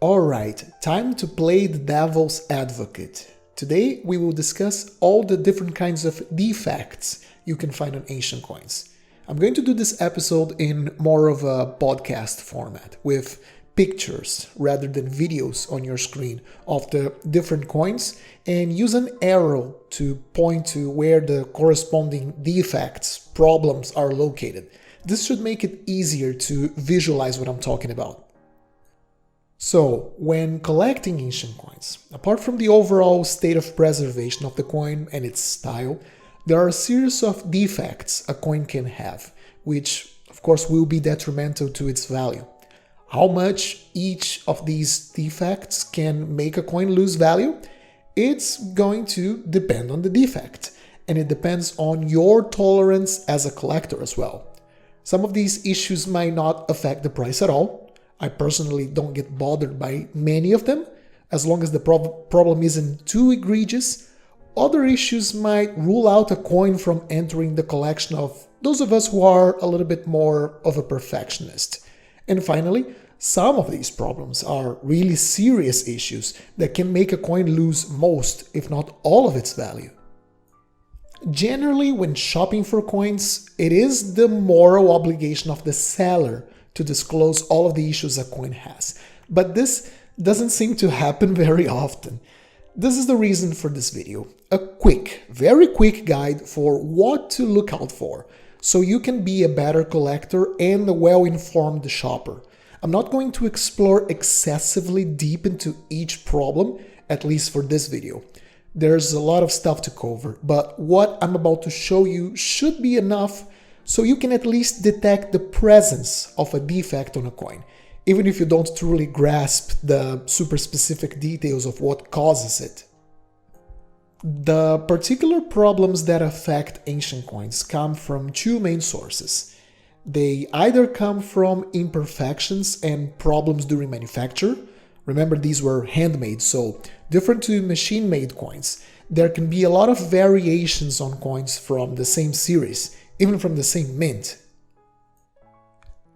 Alright, time to play the devil's advocate. Today we will discuss all the different kinds of defects you can find on ancient coins. I'm going to do this episode in more of a podcast format with pictures rather than videos on your screen of the different coins and use an arrow to point to where the corresponding defects, problems are located. This should make it easier to visualize what I'm talking about. So, when collecting ancient coins, apart from the overall state of preservation of the coin and its style, there are a series of defects a coin can have, which of course will be detrimental to its value. How much each of these defects can make a coin lose value? It's going to depend on the defect, and it depends on your tolerance as a collector as well. Some of these issues might not affect the price at all. I personally don't get bothered by many of them, as long as the problem isn't too egregious. Other issues might rule out a coin from entering the collection of those of us who are a little bit more of a perfectionist. And finally, some of these problems are really serious issues that can make a coin lose most, if not all of its value. Generally, when shopping for coins, it is the moral obligation of the seller to disclose all of the issues a coin has. But this doesn't seem to happen very often. This is the reason for this video. A quick, very quick guide for what to look out for, so you can be a better collector and a well-informed shopper. I'm not going to explore excessively deep into each problem, at least for this video. There's a lot of stuff to cover, but what I'm about to show you should be enough so you can at least detect the presence of a defect on a coin, even if you don't truly grasp the super specific details of what causes it. The particular problems that affect ancient coins come from two main sources. They either come from imperfections and problems during manufacture. Remember, these were handmade, so different to machine-made coins. There can be a lot of variations on coins from the same series, even from the same mint.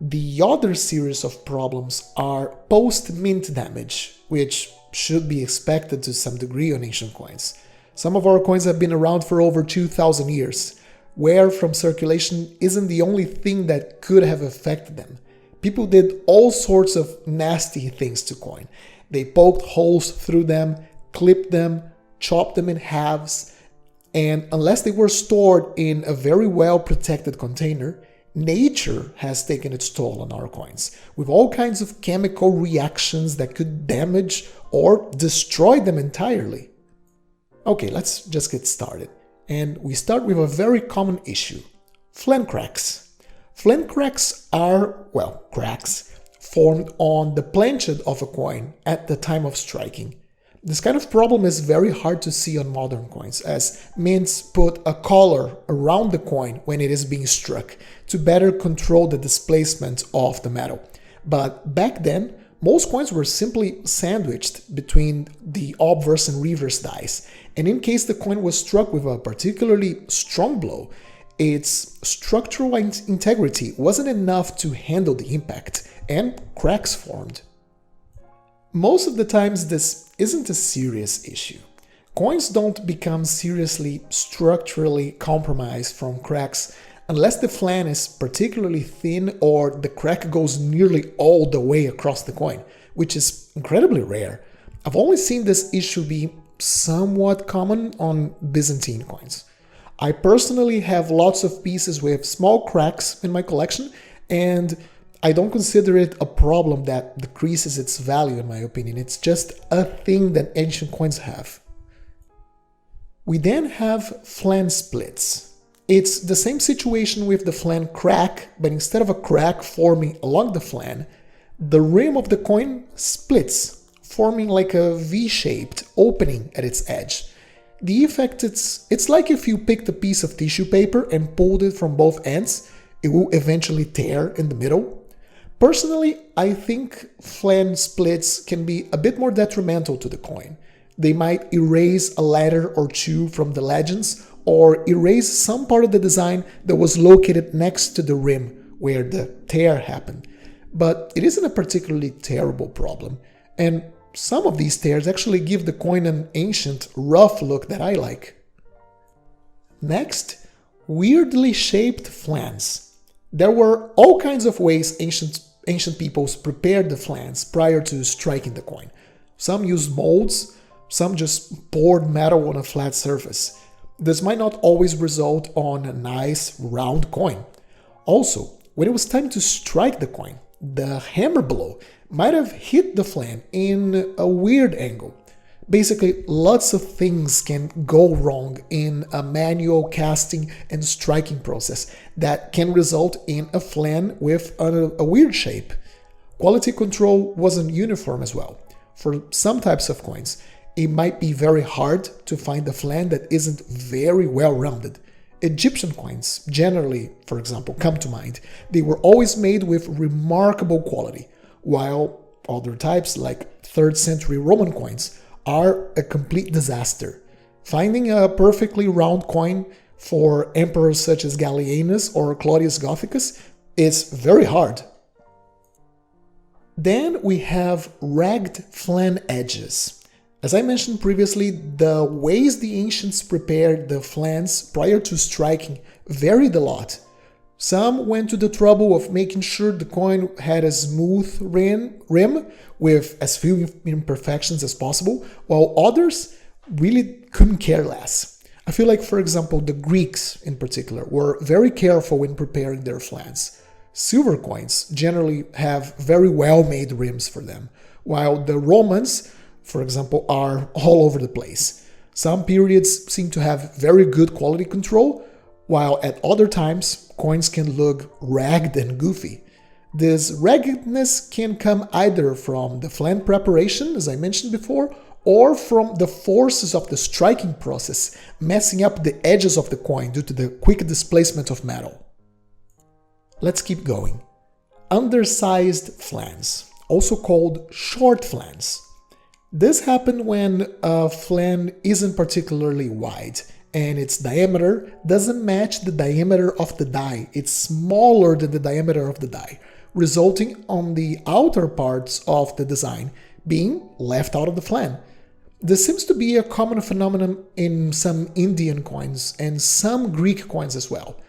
The other series of problems are post-mint damage, which should be expected to some degree on ancient coins. Some of our coins have been around for over 2,000 years. Wear from circulation isn't the only thing that could have affected them. People did all sorts of nasty things to coin. They poked holes through them, clipped them, chopped them in halves, and unless they were stored in a very well protected container, nature has taken its toll on our coins, with all kinds of chemical reactions that could damage or destroy them entirely. Okay, let's just get started. And we start with a very common issue: flame cracks. Flame cracks are, well, cracks formed on the planchet of a coin at the time of striking. This kind of problem is very hard to see on modern coins, as mints put a collar around the coin when it is being struck to better control the displacement of the metal. But back then, most coins were simply sandwiched between the obverse and reverse dies, and in case the coin was struck with a particularly strong blow, its structural integrity wasn't enough to handle the impact, and cracks formed. Most of the times this isn't a serious issue. Coins don't become seriously structurally compromised from cracks unless the flan is particularly thin or the crack goes nearly all the way across the coin, which is incredibly rare. I've only seen this issue be somewhat common on Byzantine coins. I personally have lots of pieces with small cracks in my collection, and I don't consider it a problem that decreases its value, in my opinion. It's just a thing that ancient coins have. We then have flan splits. It's the same situation with the flan crack, but instead of a crack forming along the flan, the rim of the coin splits, forming like a V-shaped opening at its edge. The effect, it's like if you picked a piece of tissue paper and pulled it from both ends, it will eventually tear in the middle. Personally, I think flan splits can be a bit more detrimental to the coin. They might erase a letter or two from the legends, or erase some part of the design that was located next to the rim where the tear happened. But it isn't a particularly terrible problem. And some of these tears actually give the coin an ancient, rough look that I like. Next, weirdly shaped flans. There were all kinds of ways ancient peoples prepared the flans prior to striking the coin. Some used molds, some just poured metal on a flat surface. This might not always result on a nice round coin. Also, when it was time to strike the coin, the hammer blow might have hit the flan in a weird angle. Basically, lots of things can go wrong in a manual casting and striking process that can result in a flan with a weird shape. Quality control wasn't uniform as well. For some types of coins, it might be very hard to find a flan that isn't very well rounded. Egyptian coins, generally, for example, come to mind. They were always made with remarkable quality, while other types, like 3rd century Roman coins, are a complete disaster. Finding a perfectly round coin for emperors such as Gallienus or Claudius Gothicus is very hard. Then we have ragged flan edges. As I mentioned previously, the ways the ancients prepared the flans prior to striking varied a lot. Some went to the trouble of making sure the coin had a smooth rim with as few imperfections as possible, while others really couldn't care less. I feel like, for example, the Greeks in particular were very careful in preparing their flans. Silver coins generally have very well-made rims for them, while the Romans, for example, are all over the place. Some periods seem to have very good quality control, while at other times, coins can look ragged and goofy. This raggedness can come either from the flan preparation, as I mentioned before, or from the forces of the striking process, messing up the edges of the coin due to the quick displacement of metal. Let's keep going. Undersized flans, also called short flans. This happened when a flan isn't particularly wide and its diameter doesn't match the diameter of the die. It's smaller than the diameter of the die, resulting on the outer parts of the design being left out of the flan. This seems to be a common phenomenon in some Indian coins and some Greek coins as well.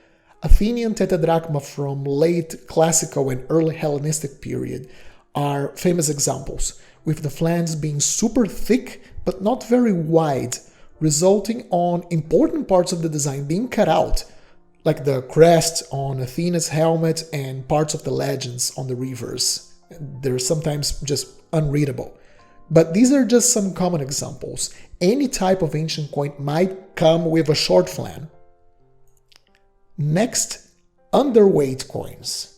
Athenian tetradrachma from late classical and early Hellenistic period are famous examples, with the flans being super thick but not very wide, resulting on important parts of the design being cut out, like the crest on Athena's helmet and parts of the legends on the reverse. They're sometimes just unreadable. But these are just some common examples. Any type of ancient coin might come with a short flan. Next, underweight coins.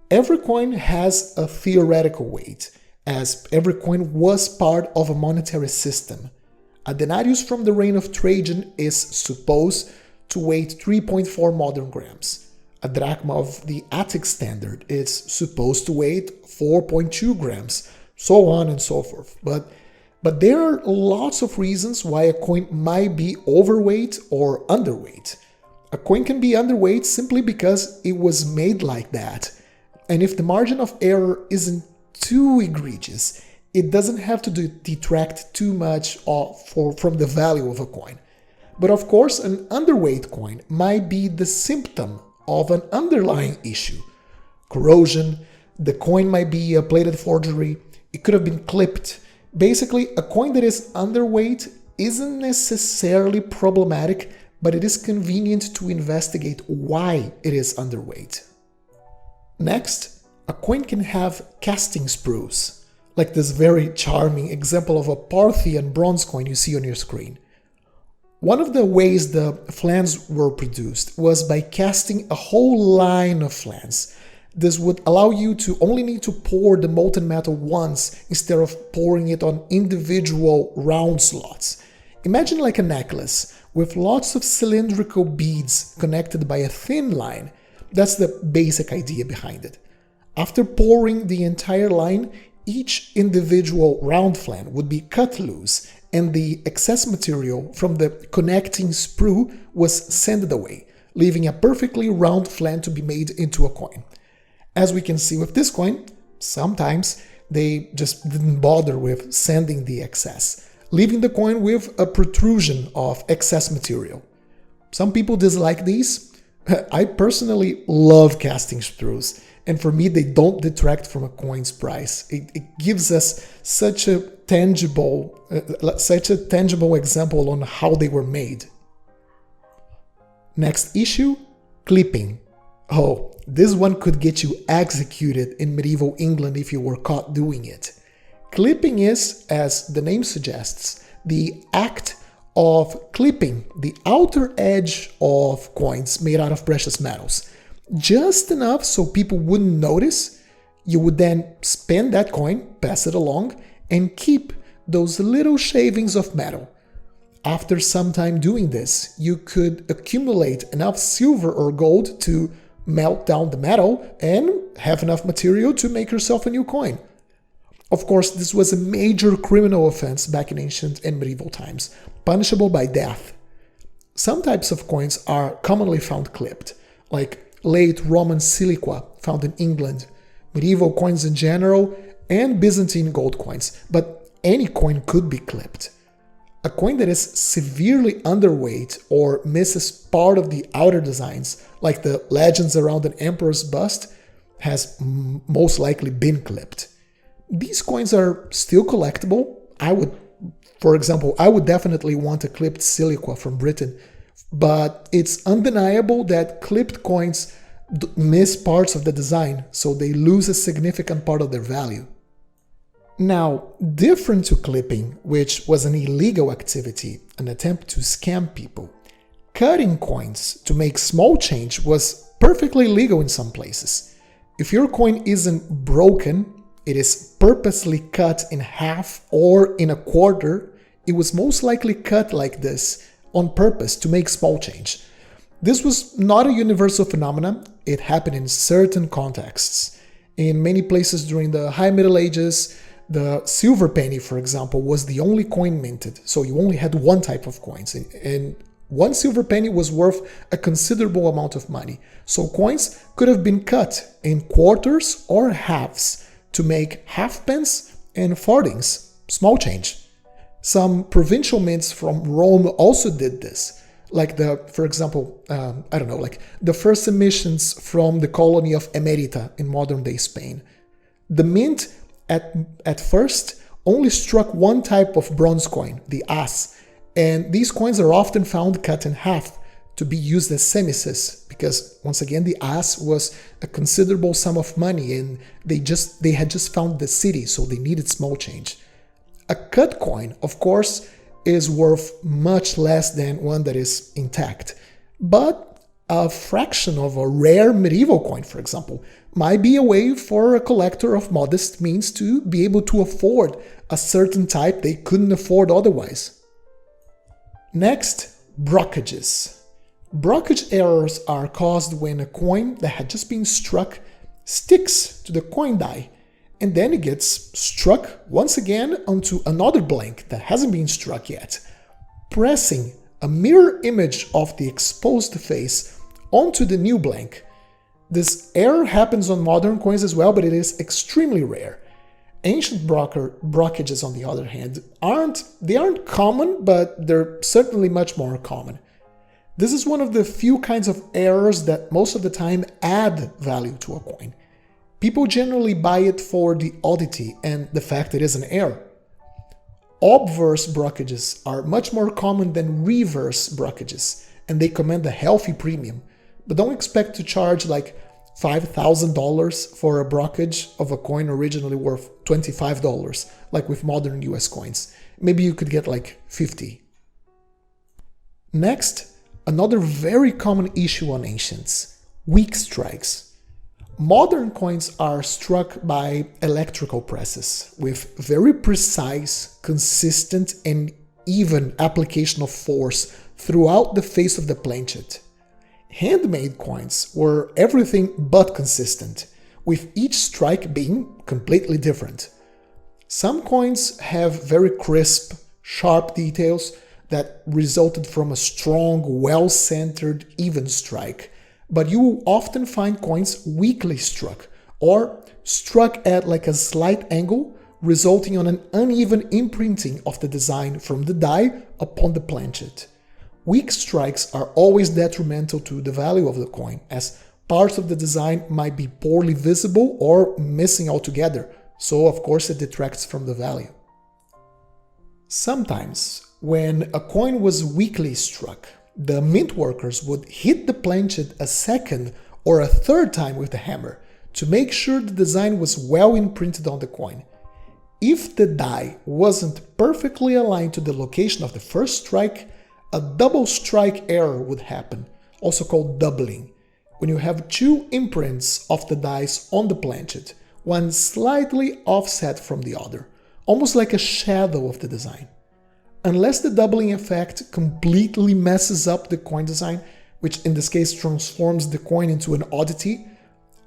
Every coin has a theoretical weight, as every coin was part of a monetary system. A denarius from the reign of Trajan is supposed to weigh 3.4 modern grams. A drachma of the Attic standard is supposed to weigh 4.2 grams, so on and so forth. But there are lots of reasons why a coin might be overweight or underweight. A coin can be underweight simply because it was made like that. And if the margin of error isn't too egregious, it doesn't have to detract too much from the value of a coin. But of course, an underweight coin might be the symptom of an underlying issue. Corrosion, the coin might be a plated forgery, it could have been clipped. Basically, a coin that is underweight isn't necessarily problematic, but it is convenient to investigate why it is underweight. Next, a coin can have casting sprues, like this very charming example of a Parthian bronze coin you see on your screen. One of the ways the flans were produced was by casting a whole line of flans. This would allow you to only need to pour the molten metal once instead of pouring it on individual round slots. Imagine like a necklace with lots of cylindrical beads connected by a thin line. That's the basic idea behind it. After pouring the entire line, each individual round flan would be cut loose and the excess material from the connecting sprue was sanded away, leaving a perfectly round flan to be made into a coin. As we can see with this coin, sometimes They just didn't bother with sanding the excess, leaving the coin with a protrusion of excess material. Some people dislike these. I personally love casting screws, and for me they don't detract from a coin's price. It gives us such a tangible example on how they were made. Next issue, clipping. Oh, this one could get you executed in medieval England if you were caught doing it. Clipping is, as the name suggests, the act of clipping the outer edge of coins made out of precious metals. Just enough so people wouldn't notice. You would then spend that coin, pass it along, and keep those little shavings of metal. After some time doing this, you could accumulate enough silver or gold to melt down the metal and have enough material to make yourself a new coin. Of course, this was a major criminal offense back in ancient and medieval times, punishable by death. Some types of coins are commonly found clipped, like late Roman siliqua found in England, medieval coins in general, and Byzantine gold coins, but any coin could be clipped. A coin that is severely underweight or misses part of the outer designs, like the legends around an emperor's bust, has most likely been clipped. These coins are still collectible. For example, I would definitely want a clipped siliqua from Britain, but it's undeniable that clipped coins miss parts of the design, so they lose a significant part of their value. Now, different to clipping, which was an illegal activity, an attempt to scam people, cutting coins to make small change was perfectly legal in some places. If your coin isn't broken, it is purposely cut in half or in a quarter, it was most likely cut like this on purpose to make small change. This was not a universal phenomenon, it happened in certain contexts. In many places during the High Middle Ages, the silver penny, for example, was the only coin minted, so you only had one type of coins, and one silver penny was worth a considerable amount of money. So coins could have been cut in quarters or halves to make halfpence and farthings, small change. Some provincial mints from Rome also did this, like the first emissions from the colony of Emerita in modern-day Spain. The mint at first only struck one type of bronze coin, the as, and these coins are often found cut in half to be used as semices, because once again the as was a considerable sum of money and they had just found the city, so they needed small change. A cut coin, of course, is worth much less than one that is intact, but a fraction of a rare medieval coin, for example, might be a way for a collector of modest means to be able to afford a certain type they couldn't afford otherwise. Next, brockages. Brockage errors are caused when a coin that had just been struck sticks to the coin die, and then it gets struck once again onto another blank that hasn't been struck yet, pressing a mirror image of the exposed face onto the new blank. This error happens on modern coins as well, but it is extremely rare. Ancient brockages, on the other hand, aren't common, but they're certainly much more common. This is one of the few kinds of errors that most of the time add value to a coin. People generally buy it for the oddity and the fact it is an error. Obverse brockages are much more common than reverse brockages, and they command a healthy premium. But don't expect to charge like $5,000 for a brockage of a coin originally worth $25, like with modern US coins. Maybe you could get like 50. Next, another very common issue on ancients, weak strikes. Modern coins are struck by electrical presses with very precise, consistent, and even application of force throughout the face of the planchet. Handmade coins were everything but consistent, with each strike being completely different. Some coins have very crisp, sharp details that resulted from a strong, well-centered, even strike, but you will often find coins weakly struck or struck at like a slight angle, resulting on an uneven imprinting of the design from the die upon the planchet. Weak strikes are always detrimental to the value of the coin, as parts of the design might be poorly visible or missing altogether, so of course it detracts from the value. Sometimes, when a coin was weakly struck, the mint workers would hit the planchet a second or a third time with the hammer to make sure the design was well imprinted on the coin. If the die wasn't perfectly aligned to the location of the first strike, a double strike error would happen, also called doubling, when you have two imprints of the dice on the planchet, one slightly offset from the other, almost like a shadow of the design. Unless the doubling effect completely messes up the coin design, which in this case transforms the coin into an oddity,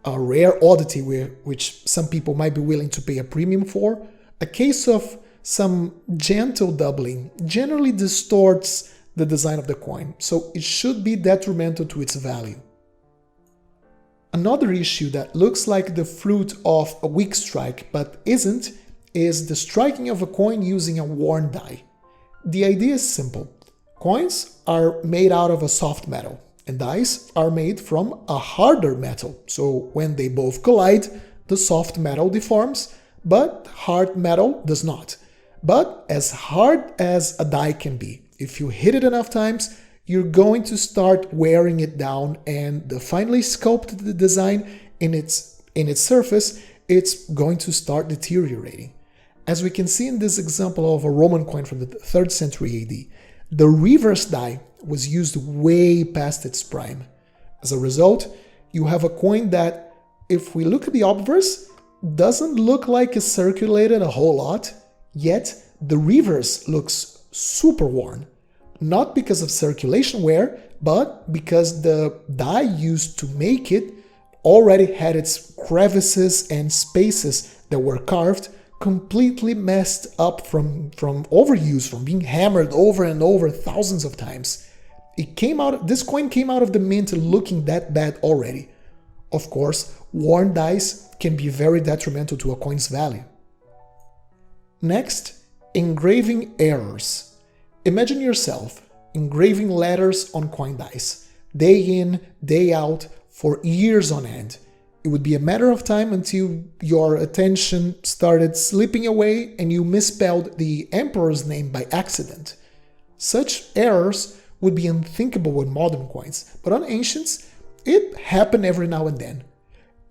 a rare oddity which some people might be willing to pay a premium for, a case of some gentle doubling generally distorts the design of the coin, so it should be detrimental to its value. Another issue that looks like the fruit of a weak strike but isn't is the striking of a coin using a worn die. The idea is simple. Coins are made out of a soft metal, and dice are made from a harder metal, so when they both collide, the soft metal deforms, but hard metal does not. But as hard as a die can be, if you hit it enough times, you're going to start wearing it down, and the finely sculpted design in its surface, it's going to start deteriorating. As we can see in this example of a Roman coin from the 3rd century AD, the reverse die was used way past its prime. As a result, you have a coin that, if we look at the obverse, doesn't look like it's circulated a whole lot, yet the reverse looks super worn. Not because of circulation wear, but because the die used to make it already had its crevices and spaces that were carved completely messed up from overuse, from being hammered over and over thousands of times. This coin came out of the mint looking that bad already. Of course, worn dice can be very detrimental to a coin's value. Next, engraving errors. Imagine yourself engraving letters on coin dice, day in, day out, for years on end. It would be a matter of time until your attention started slipping away and you misspelled the emperor's name by accident. Such errors would be unthinkable with modern coins, but on ancients, it happened every now and then.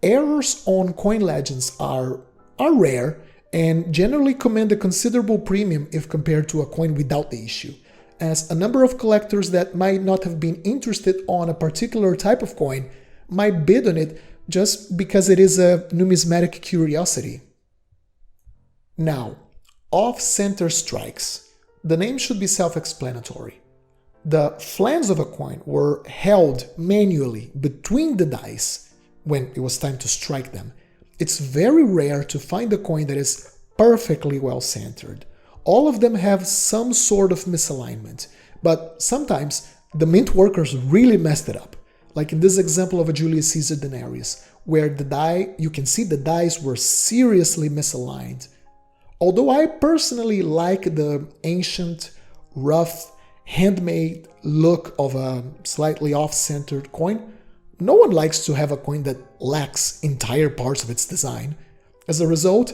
Errors on coin legends are rare and generally command a considerable premium if compared to a coin without the issue, as a number of collectors that might not have been interested on a particular type of coin might bid on it just because it is a numismatic curiosity. Now, off-center strikes. The name should be self-explanatory. The flanges of a coin were held manually between the dice when it was time to strike them. It's very rare to find a coin that is perfectly well centered. All of them have some sort of misalignment, but sometimes the mint workers really messed it up. Like in this example of a Julius Caesar denarius, where you can see the dice were seriously misaligned. Although I personally like the ancient, rough, handmade look of a slightly off-centered coin, no one likes to have a coin that lacks entire parts of its design. As a result,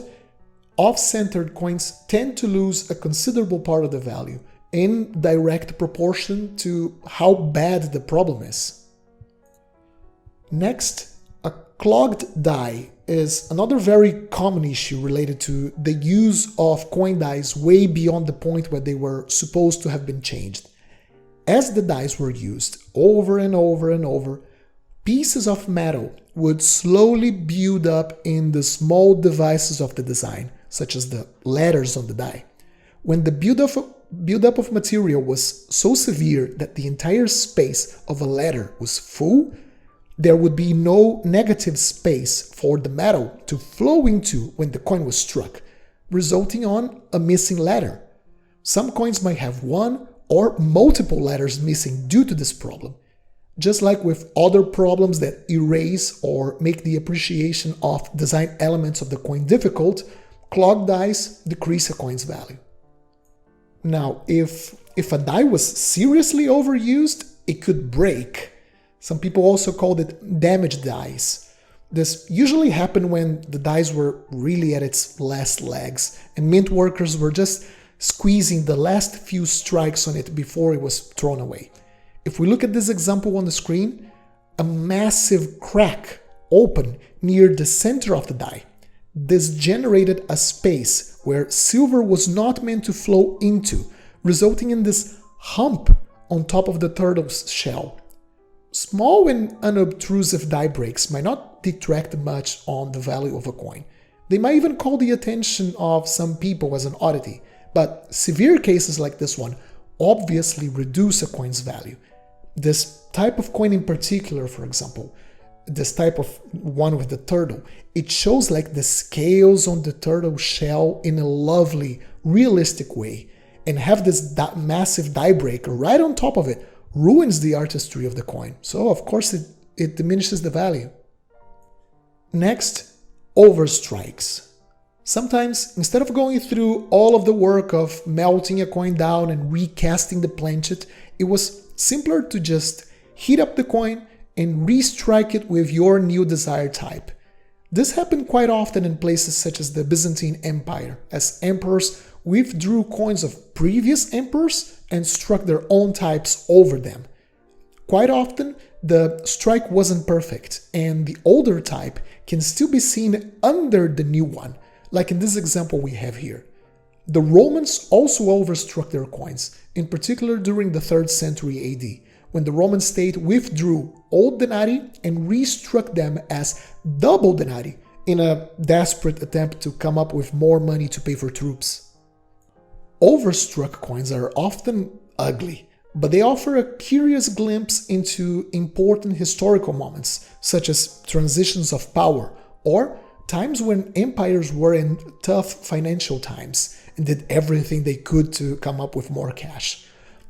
off-centered coins tend to lose a considerable part of the value, in direct proportion to how bad the problem is. Next, a clogged die is another very common issue related to the use of coin dies way beyond the point where they were supposed to have been changed. As the dies were used over and over and over, pieces of metal would slowly build up in the small devices of the design, such as the letters on the die. When the buildup of material was so severe that the entire space of a letter was full, there would be no negative space for the metal to flow into when the coin was struck, resulting on a missing letter. Some coins might have one or multiple letters missing due to this problem. Just like with other problems that erase or make the appreciation of design elements of the coin difficult, clogged dies decrease a coin's value. Now, if a die was seriously overused, it could break. Some people also called it damaged dies. This usually happened when the dies were really at its last legs and mint workers were just squeezing the last few strikes on it before it was thrown away. If we look at this example on the screen, a massive crack opened near the center of the die. This generated a space where silver was not meant to flow into, resulting in this hump on top of the turtle's shell. Small and unobtrusive die breaks might not detract much on the value of a coin. They might even call the attention of some people as an oddity, but severe cases like this one obviously reduce a coin's value. This type of coin in particular, for example, this type of one with the turtle, it shows like the scales on the turtle shell in a lovely, realistic way, and have this massive die breaker right on top of it ruins the artistry of the coin. So of course it diminishes the value. Next, overstrikes. Sometimes, instead of going through all of the work of melting a coin down and recasting the planchet, it was simpler to just heat up the coin and restrike it with your new desired type. This happened quite often in places such as the Byzantine Empire, as emperors withdrew coins of previous emperors and struck their own types over them. Quite often, the strike wasn't perfect, and the older type can still be seen under the new one, like in this example we have here. The Romans also overstruck their coins, in particular during the 3rd century AD, when the Roman state withdrew old denarii and restruck them as double denarii in a desperate attempt to come up with more money to pay for troops. Overstruck coins are often ugly, but they offer a curious glimpse into important historical moments, such as transitions of power or times when empires were in tough financial times and did everything they could to come up with more cash.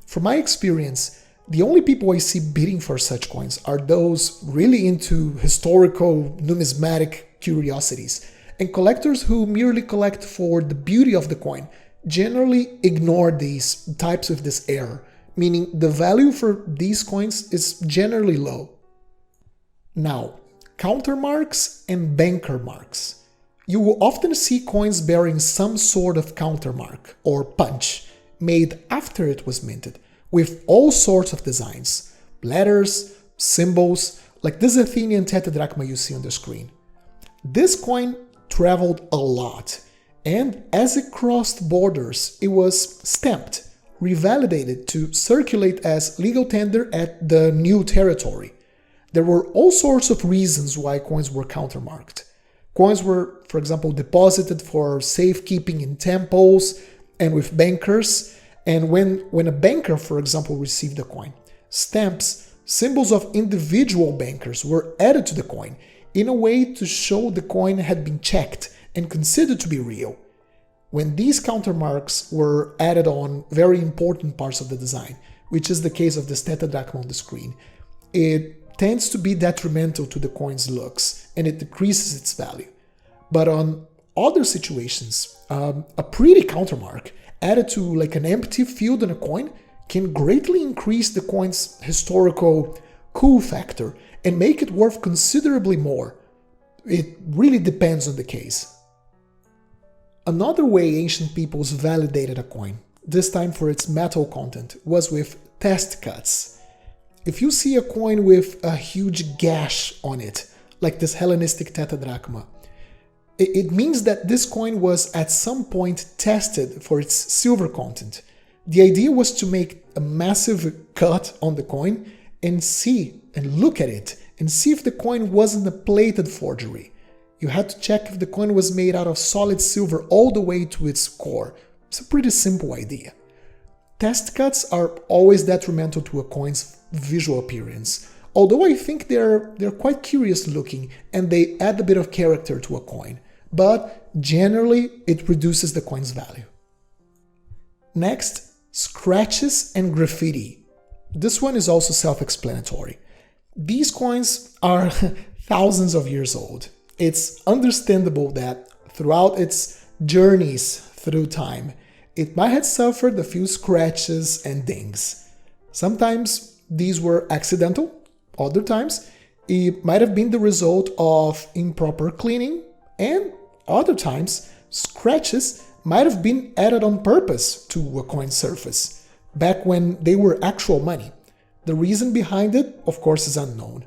From my experience, the only people I see bidding for such coins are those really into historical numismatic curiosities, and collectors who merely collect for the beauty of the coin generally ignore these types with this error, meaning the value for these coins is generally low. Now, counter marks and banker marks. You will often see coins bearing some sort of counter mark or punch made after it was minted, with all sorts of designs, letters, symbols, like this Athenian tetradrachma you see on the screen. This coin traveled a lot, and as it crossed borders, it was stamped, revalidated to circulate as legal tender at the new territory. There were all sorts of reasons why coins were countermarked. Coins were, for example, deposited for safekeeping in temples and with bankers, and when a banker, for example, received a coin, stamps, symbols of individual bankers were added to the coin in a way to show the coin had been checked and considered to be real. When these countermarks were added on very important parts of the design, which is the case of this tetradrachma on the screen, it tends to be detrimental to the coin's looks and it decreases its value. But on other situations, a pretty countermark added to like an empty field on a coin can greatly increase the coin's historical cool factor and make it worth considerably more. It really depends on the case. Another way ancient peoples validated a coin, this time for its metal content, was with test cuts. If you see a coin with a huge gash on it, like this Hellenistic tetradrachma, it means that this coin was at some point tested for its silver content. The idea was to make a massive cut on the coin and see and look at it and see if the coin wasn't a plated forgery. You had to check if the coin was made out of solid silver all the way to its core. It's a pretty simple idea. Test cuts are always detrimental to a coin's visual appearance, although I think they're quite curious looking and they add a bit of character to a coin, but generally it reduces the coin's value. Next, scratches and graffiti. This one is also self-explanatory. These coins are thousands of years old. It's understandable that throughout its journeys through time, it might have suffered a few scratches and dings. Sometimes these were accidental, other times it might have been the result of improper cleaning, and other times scratches might have been added on purpose to a coin surface, back when they were actual money. The reason behind it, of course, is unknown.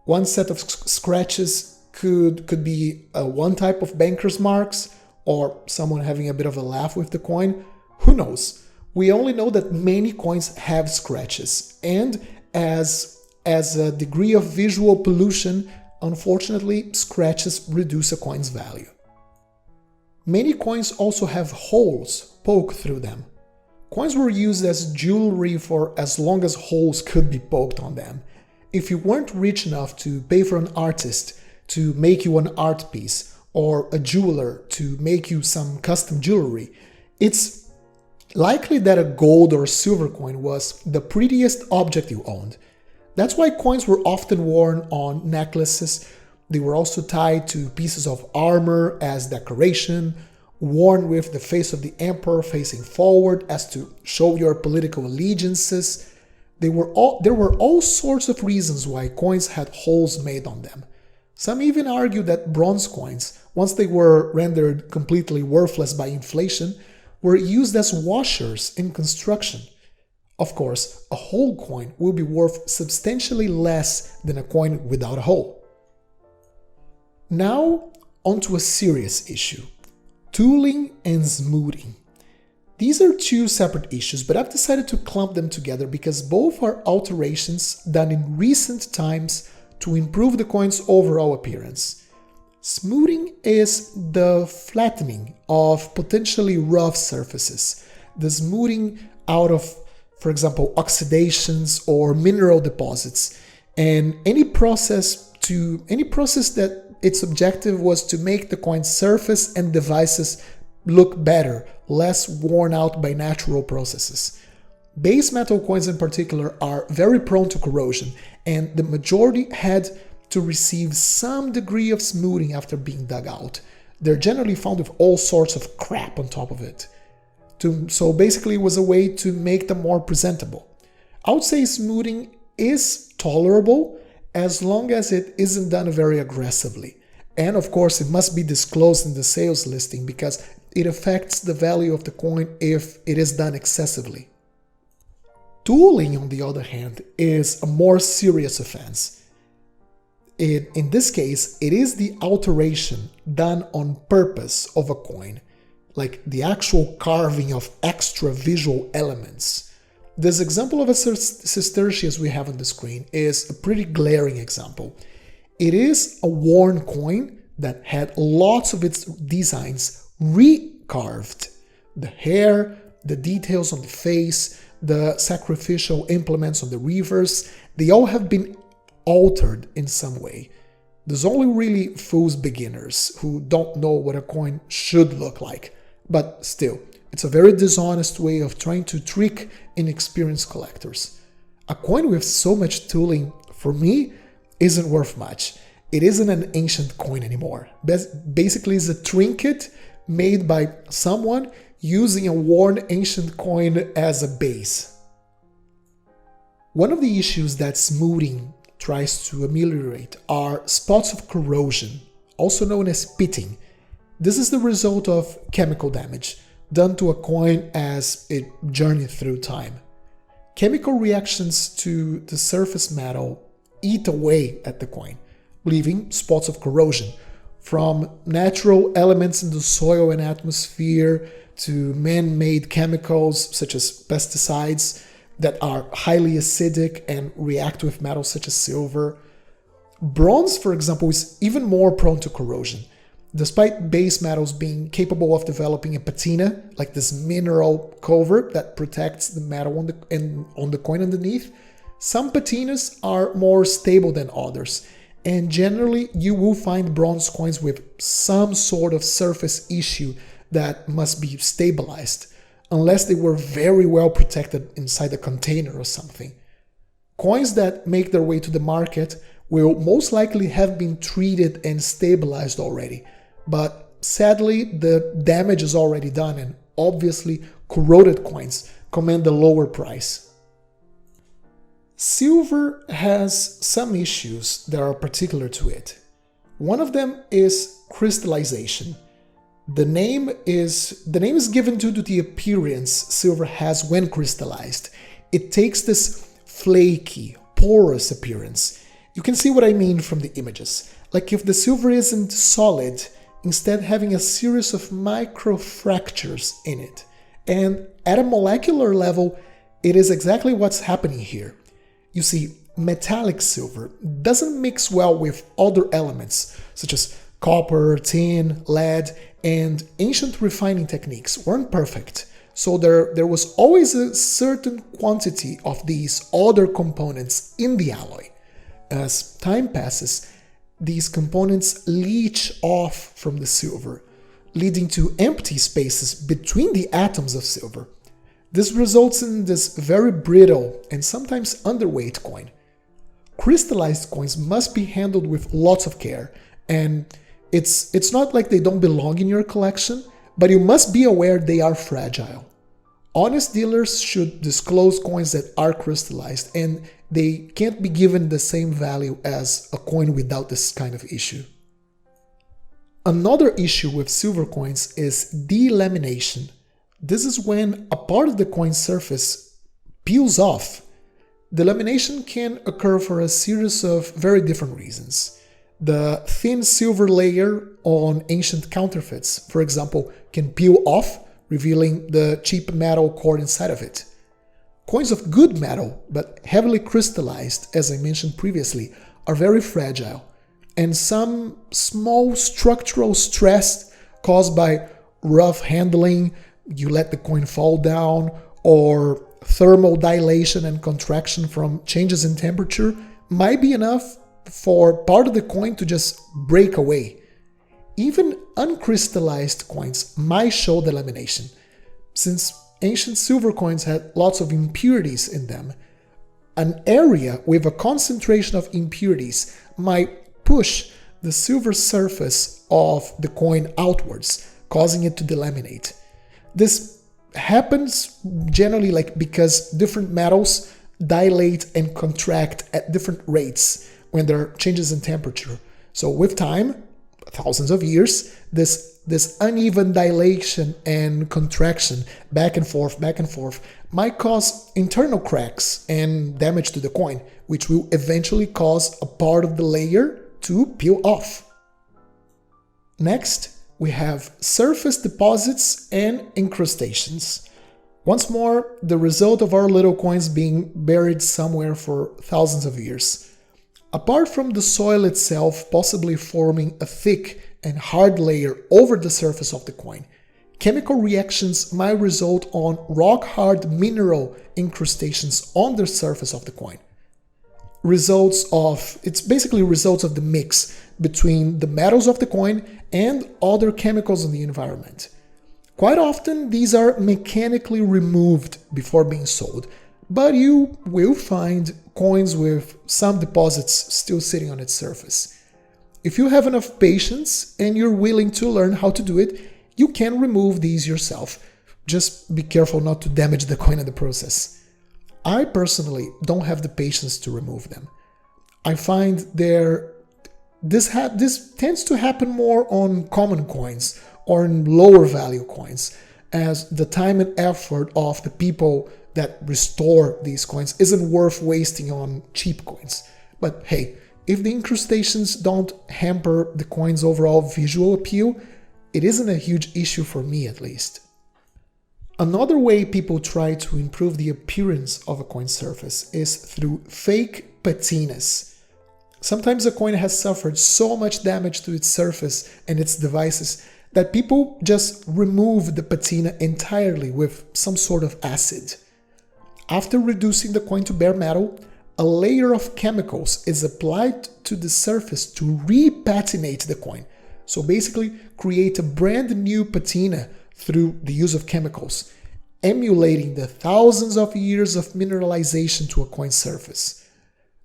One set of scratches could be one type of banker's marks, or someone having a bit of a laugh with the coin. Who knows? We only know that many coins have scratches, and as a degree of visual pollution, unfortunately, scratches reduce a coin's value. Many coins also have holes poked through them. Coins were used as jewelry for as long as holes could be poked on them. If you weren't rich enough to pay for an artist to make you an art piece, or a jeweler to make you some custom jewelry, it's likely that a gold or silver coin was the prettiest object you owned. That's why coins were often worn on necklaces. They were also tied to pieces of armor as decoration, worn with the face of the emperor facing forward as to show your political allegiances. There were all sorts of reasons why coins had holes made on them. Some even argue that bronze coins, once they were rendered completely worthless by inflation, were used as washers in construction. Of course, a whole coin will be worth substantially less than a coin without a hole. Now, onto a serious issue: tooling and smoothing. These are two separate issues, but I've decided to clump them together because both are alterations done in recent times to improve the coin's overall appearance. Smoothing is the flattening of potentially rough surfaces, the smoothing out of, for example, oxidations or mineral deposits, and any process that its objective was to make the coin's surface and devices look better, less worn out by natural processes. Base metal coins in particular are very prone to corrosion, and the majority had to receive some degree of smoothing after being dug out. They're generally found with all sorts of crap on top of it. So basically it was a way to make them more presentable. I would say smoothing is tolerable as long as it isn't done very aggressively. And of course it must be disclosed in the sales listing because it affects the value of the coin if it is done excessively. Tooling, on the other hand, is a more serious offense. In this case, it is the alteration done on purpose of a coin, like the actual carving of extra visual elements. This example of a sestertius we have on the screen is a pretty glaring example. It is a worn coin that had lots of its designs recarved. The hair, the details on the face, the sacrificial implements on the reverse, they all have been altered in some way. There's only really fools beginners who don't know what a coin should look like. But still, it's a very dishonest way of trying to trick inexperienced collectors. A coin with so much tooling, for me, isn't worth much. It isn't an ancient coin anymore. Basically, it's a trinket made by someone using a worn ancient coin as a base. One of the issues that smoothing tries to ameliorate are spots of corrosion, also known as pitting. This is the result of chemical damage done to a coin as it journeyed through time. Chemical reactions to the surface metal eat away at the coin, leaving spots of corrosion, from natural elements in the soil and atmosphere to man-made chemicals such as pesticides that are highly acidic and react with metals such as silver. Bronze, for example, is even more prone to corrosion. Despite base metals being capable of developing a patina, like this mineral cover that protects the metal on the coin underneath, some patinas are more stable than others, and generally you will find bronze coins with some sort of surface issue that must be stabilized, unless they were very well protected inside a container or something. coins that make their way to the market will most likely have been treated and stabilized already. But sadly, the damage is already done, and obviously corroded coins command a lower price. Silver has some issues that are particular to it. One of them is crystallization. The name is given due to the appearance silver has when crystallized. It takes this flaky, porous appearance. You can see what I mean from the images. Like if the silver isn't solid, instead having a series of microfractures in it. And at a molecular level, it is exactly what's happening here. You see, metallic silver doesn't mix well with other elements, such as copper, tin, lead, and ancient refining techniques weren't perfect. So there was always a certain quantity of these other components in the alloy. As time passes, these components leach off from the silver, leading to empty spaces between the atoms of silver. This results in this very brittle and sometimes underweight coin. Crystallized coins must be handled with lots of care, and it's not like they don't belong in your collection, but you must be aware they are fragile. Honest dealers should disclose coins that are crystallized, and they can't be given the same value as a coin without this kind of issue. Another issue with silver coins is delamination. This is when a part of the coin surface peels off. Delamination can occur for a series of very different reasons. The thin silver layer on ancient counterfeits, for example, can peel off, revealing the cheap metal core inside of it. Coins of good metal, but heavily crystallized, as I mentioned previously, are very fragile, and some small structural stress caused by rough handling, you let the coin fall down, or thermal dilation and contraction from changes in temperature might be enough for part of the coin to just break away. Even uncrystallized coins might show delamination. Since ancient silver coins had lots of impurities in them, an area with a concentration of impurities might push the silver surface of the coin outwards, causing it to delaminate. This happens generally because different metals dilate and contract at different rates when there are changes in temperature. So with time, thousands of years, this uneven dilation and contraction back and forth might cause internal cracks and damage to the coin, which will eventually cause a part of the layer to peel off. Next, we have surface deposits and incrustations. Once more, the result of our little coins being buried somewhere for thousands of years. Apart from the soil itself possibly forming a thick and hard layer over the surface of the coin, chemical reactions might result on rock-hard mineral incrustations on the surface of the coin. It's basically results of the mix between the metals of the coin and other chemicals in the environment. Quite often, these are mechanically removed before being sold, but you will find coins with some deposits still sitting on its surface. If you have enough patience and you're willing to learn how to do it, you can remove these yourself. Just be careful not to damage the coin in the process. I personally don't have the patience to remove them. I find this tends to happen more on common coins or in lower value coins, as the time and effort of the people that restore these coins isn't worth wasting on cheap coins. But hey, if the incrustations don't hamper the coin's overall visual appeal, it isn't a huge issue for me at least. Another way people try to improve the appearance of a coin surface is through fake patinas. Sometimes a coin has suffered so much damage to its surface and its devices that people just remove the patina entirely with some sort of acid. After reducing the coin to bare metal, a layer of chemicals is applied to the surface to repatinate the coin. So basically create a brand new patina through the use of chemicals, emulating the thousands of years of mineralization to a coin surface.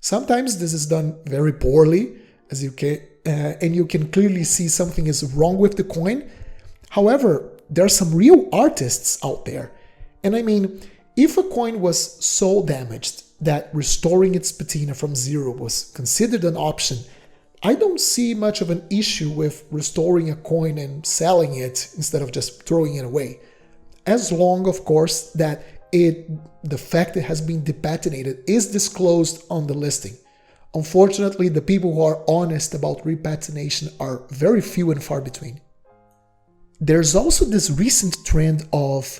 Sometimes this is done very poorly, as you can, and you can clearly see something is wrong with the coin. However, there are some real artists out there. And I mean, if a coin was so damaged that restoring its patina from zero was considered an option, I don't see much of an issue with restoring a coin and selling it instead of just throwing it away. As long, of course, that the fact it has been depatinated is disclosed on the listing. Unfortunately, the people who are honest about repatination are very few and far between. There's also this recent trend of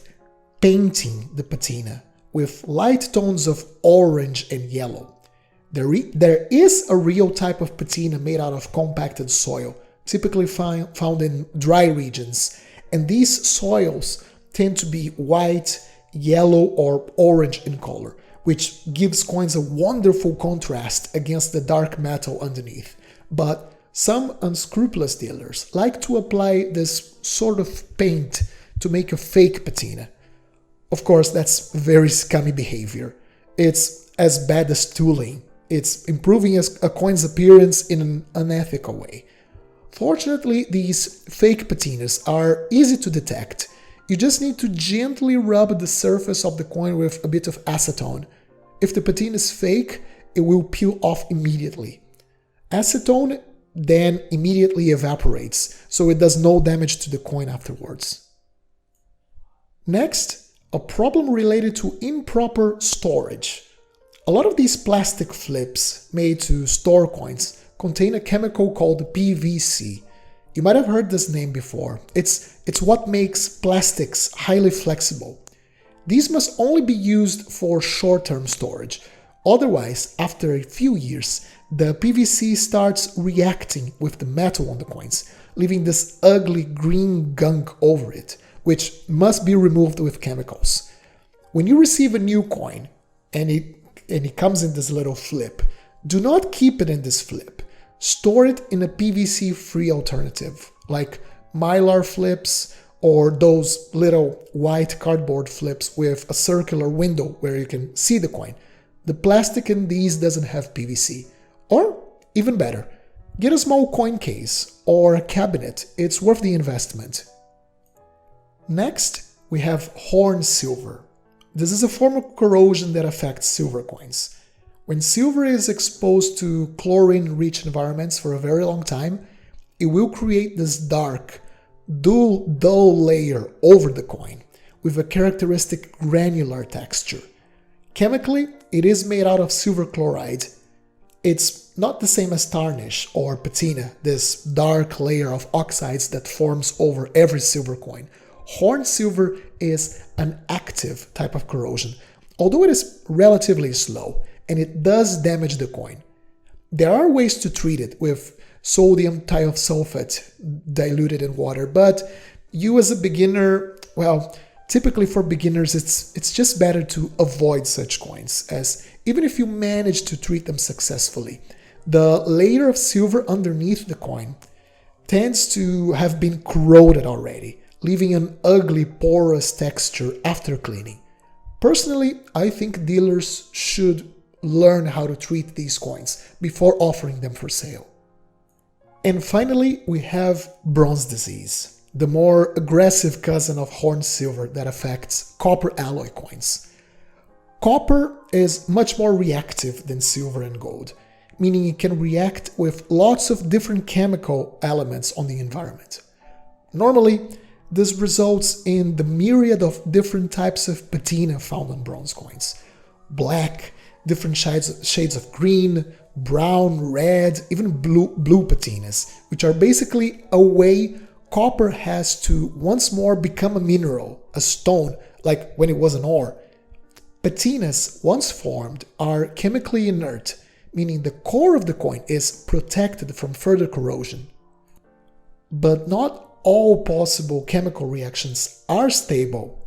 painting the patina with light tones of orange and yellow. There is a real type of patina made out of compacted soil, typically found in dry regions, and these soils tend to be white, yellow, or orange in color, which gives coins a wonderful contrast against the dark metal underneath. But some unscrupulous dealers like to apply this sort of paint to make a fake patina. Of course, that's very scummy behavior. It's as bad as tooling. It's improving a coin's appearance in an unethical way. Fortunately, these fake patinas are easy to detect. You just need to gently rub the surface of the coin with a bit of acetone. If the patina is fake, it will peel off immediately. Acetone then immediately evaporates, so it does no damage to the coin afterwards. Next, a problem related to improper storage. A lot of these plastic flips made to store coins contain a chemical called PVC. You might have heard this name before. It's what makes plastics highly flexible. These must only be used for short-term storage. Otherwise, after a few years, the PVC starts reacting with the metal on the coins, leaving this ugly green gunk over it, which must be removed with chemicals. When you receive a new coin and it comes in this little flip, do not keep it in this flip. Store it in a PVC-free alternative, like Mylar flips or those little white cardboard flips with a circular window where you can see the coin. The plastic in these doesn't have PVC. Or, even better, get a small coin case or a cabinet. It's worth the investment. Next, we have horn silver. This is a form of corrosion that affects silver coins. When silver is exposed to chlorine-rich environments for a very long time, it will create this dark, dull layer over the coin with a characteristic granular texture. Chemically, it is made out of silver chloride. It's not the same as tarnish or patina, this dark layer of oxides that forms over every silver coin. Horn silver is an active type of corrosion, although it is relatively slow, and it does damage the coin. There are ways to treat it with sodium thiosulfate diluted in water, but you as a beginner, well, typically for beginners it's just better to avoid such coins, as even if you manage to treat them successfully, the layer of silver underneath the coin tends to have been corroded already, leaving an ugly porous texture after cleaning. Personally, I think dealers should learn how to treat these coins before offering them for sale. And finally, we have bronze disease, the more aggressive cousin of horn silver that affects copper alloy coins. Copper is much more reactive than silver and gold, meaning it can react with lots of different chemical elements on the environment. Normally, this results in the myriad of different types of patina found on bronze coins. Black, different shades of green, brown, red, even blue patinas, which are basically a way copper has to once more become a mineral, a stone, like when it was an ore. Patinas, once formed, are chemically inert, meaning the core of the coin is protected from further corrosion. But not all possible chemical reactions are stable.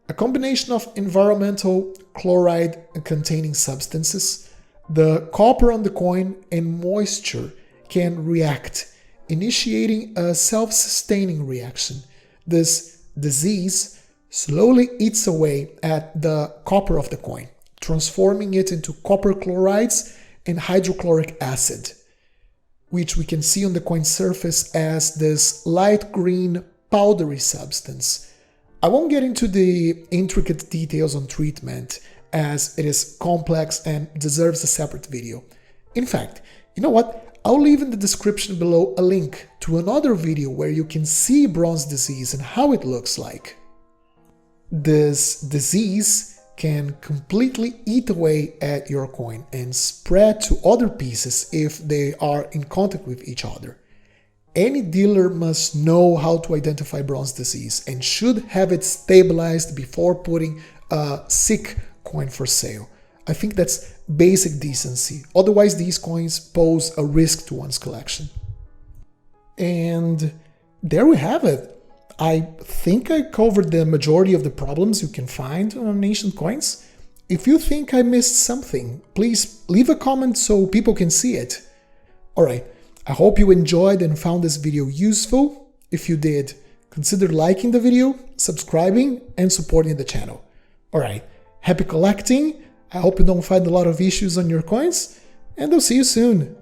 A combination of environmental chloride-containing substances, the copper on the coin, and moisture can react, initiating a self-sustaining reaction. This disease slowly eats away at the copper of the coin, transforming it into copper chlorides and hydrochloric acid, which we can see on the coin surface as this light green powdery substance. I won't get into the intricate details on treatment, as it is complex and deserves a separate video. In fact, you know what? I'll leave in the description below a link to another video where you can see bronze disease and how it looks like. This disease can completely eat away at your coin and spread to other pieces if they are in contact with each other. Any dealer must know how to identify bronze disease and should have it stabilized before putting a sick coin for sale. I think that's basic decency. Otherwise, these coins pose a risk to one's collection. And there we have it. I think I covered the majority of the problems you can find on ancient coins. If you think I missed something, please leave a comment so people can see it. Alright, I hope you enjoyed and found this video useful. If you did, consider liking the video, subscribing, and supporting the channel. Alright, happy collecting. I hope you don't find a lot of issues on your coins, and I'll see you soon.